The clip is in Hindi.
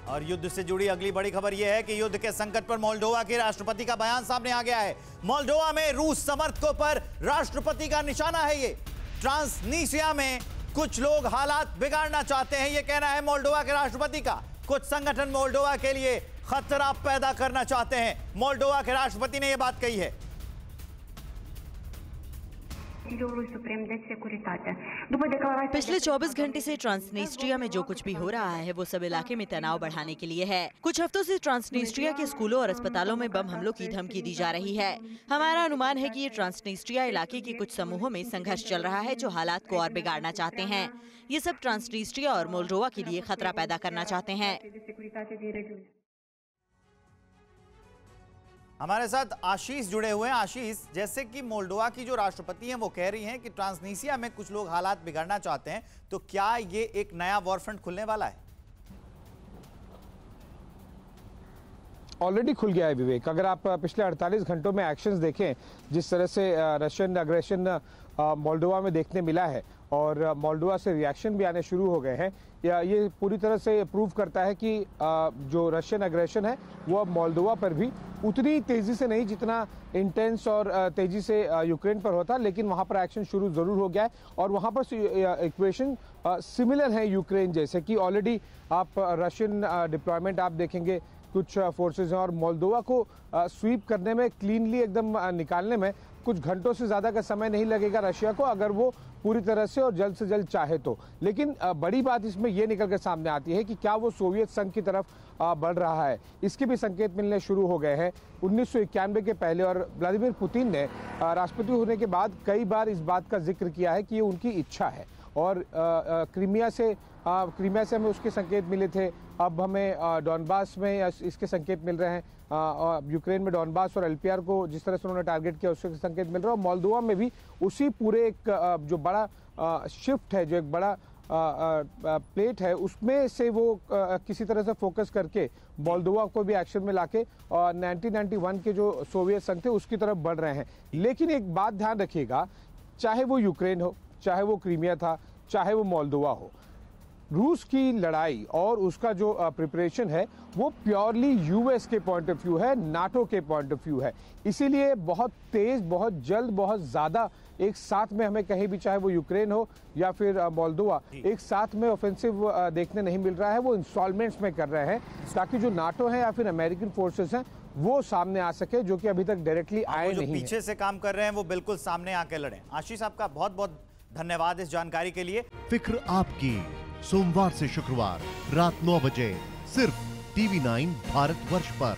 और युद्ध से जुड़ी अगली बड़ी खबर यह है कि युद्ध के संकट पर मोल्डोवा के राष्ट्रपति का बयान सामने आ गया है। मोल्डोवा में रूस समर्थकों पर राष्ट्रपति का निशाना है। ये ट्रांसनीस्ट्रिया में कुछ लोग हालात बिगाड़ना चाहते हैं, यह कहना है मोल्डोवा के राष्ट्रपति का। कुछ संगठन मोल्डोवा के लिए खतरा पैदा करना चाहते हैं। मोल्डोवा के राष्ट्रपति ने यह बात कही है। पिछले 24 घंटे से ट्रांसनीस्ट्रिया में जो कुछ भी हो रहा है वो सब इलाके में तनाव बढ़ाने के लिए है। कुछ हफ्तों से ट्रांसनीस्ट्रिया के स्कूलों और अस्पतालों में बम हमलों की धमकी दी जा रही है। हमारा अनुमान है कि ये ट्रांसनीस्ट्रिया इलाके के कुछ समूहों में संघर्ष चल रहा है जो हालात को और बिगाड़ना चाहते हैं। ये सब ट्रांसनीस्ट्रिया और मोल्डोवा के लिए खतरा पैदा करना चाहते हैं। हमारे साथ आशीष जुड़े हुए हैं। आशीष, जैसे कि मोल्डोवा की जो राष्ट्रपति हैं वो कह रही हैं कि ट्रांसनीस्ट्रिया में कुछ लोग हालात बिगाड़ना चाहते हैं, तो क्या ये एक नया वॉर फ्रंट खुलने वाला है? ऑलरेडी खुल गया है विवेक। अगर आप पिछले 48 घंटों में एक्शंस देखें, जिस तरह से रशियन अग्रेशन मोल्डोवा में देखने मिला है और मोल्डोवा से रिएक्शन भी आने शुरू हो गए हैं, ये पूरी तरह से प्रूव करता है कि जो रशियन अग्रेशन है वो अब मोल्डोवा पर भी उतनी तेजी से नहीं जितना इंटेंस और तेजी से यूक्रेन पर होता, लेकिन वहां पर एक्शन शुरू जरूर हो गया है। और वहां पर इक्वेशन सिमिलर है यूक्रेन जैसे कि ऑलरेडी आप रशियन डिप्लॉयमेंट आप देखेंगे, कुछ फोर्सेज हैं और मोल्डोवा को स्वीप करने में, क्लीनली एकदम निकालने में कुछ घंटों से ज़्यादा का समय नहीं लगेगा रशिया को, अगर वो पूरी तरह से और जल्द से जल्द चाहे तो। लेकिन बड़ी बात इसमें ये निकल कर सामने आती है कि क्या वो सोवियत संघ की तरफ बढ़ रहा है, इसके भी संकेत मिलने शुरू हो गए हैं। 1991 के पहले और व्लादिमीर पुतिन ने राष्ट्रपति होने के बाद कई बार इस बात का जिक्र किया है कि ये उनकी इच्छा है। और क्रीमिया से हमें उसके संकेत मिले थे, अब हमें डॉनबास में इसके संकेत मिल रहे हैं। यूक्रेन में डॉनबास और एलपीआर को जिस तरह से उन्होंने टारगेट किया उसके संकेत मिल रहा है। और मोल्डोवा में भी उसी पूरे एक जो बड़ा शिफ्ट है, जो एक बड़ा प्लेट है, उसमें से वो किसी तरह से फोकस करके मोल्डोवा को भी एक्शन में लाके 1991 के जो सोवियत संघ थे उसकी तरफ बढ़ रहे हैं। लेकिन एक बात ध्यान रखिएगा, चाहे वो यूक्रेन हो, चाहे वो क्रीमिया था, चाहे वो मोल्डोवा हो, रूस की लड़ाई और उसका जो प्रिपरेशन है वो प्योरली यूएस के पॉइंट ऑफ व्यू है, नाटो के पॉइंट ऑफ व्यू है। इसीलिए बहुत तेज, बहुत जल्द, बहुत ज्यादा एक साथ में हमें कहीं भी, चाहे वो यूक्रेन हो या फिर मोल्डोवा, एक साथ में ऑफेंसिव देखने नहीं मिल रहा है। वो इंस्टॉलमेंट्स में कर रहे हैं ताकि जो नाटो है या फिर अमेरिकन फोर्सेस हैं वो सामने आ सके, जो कि अभी तक डायरेक्टली आए नहीं है। पीछे से काम कर रहे हैं वो बिल्कुल सामने आके लड़े। आशीष, आपका बहुत बहुत धन्यवाद इस जानकारी के लिए। फिक्र आपकी, सोमवार से शुक्रवार रात 9 बजे सिर्फ TV9 भारतवर्ष पर।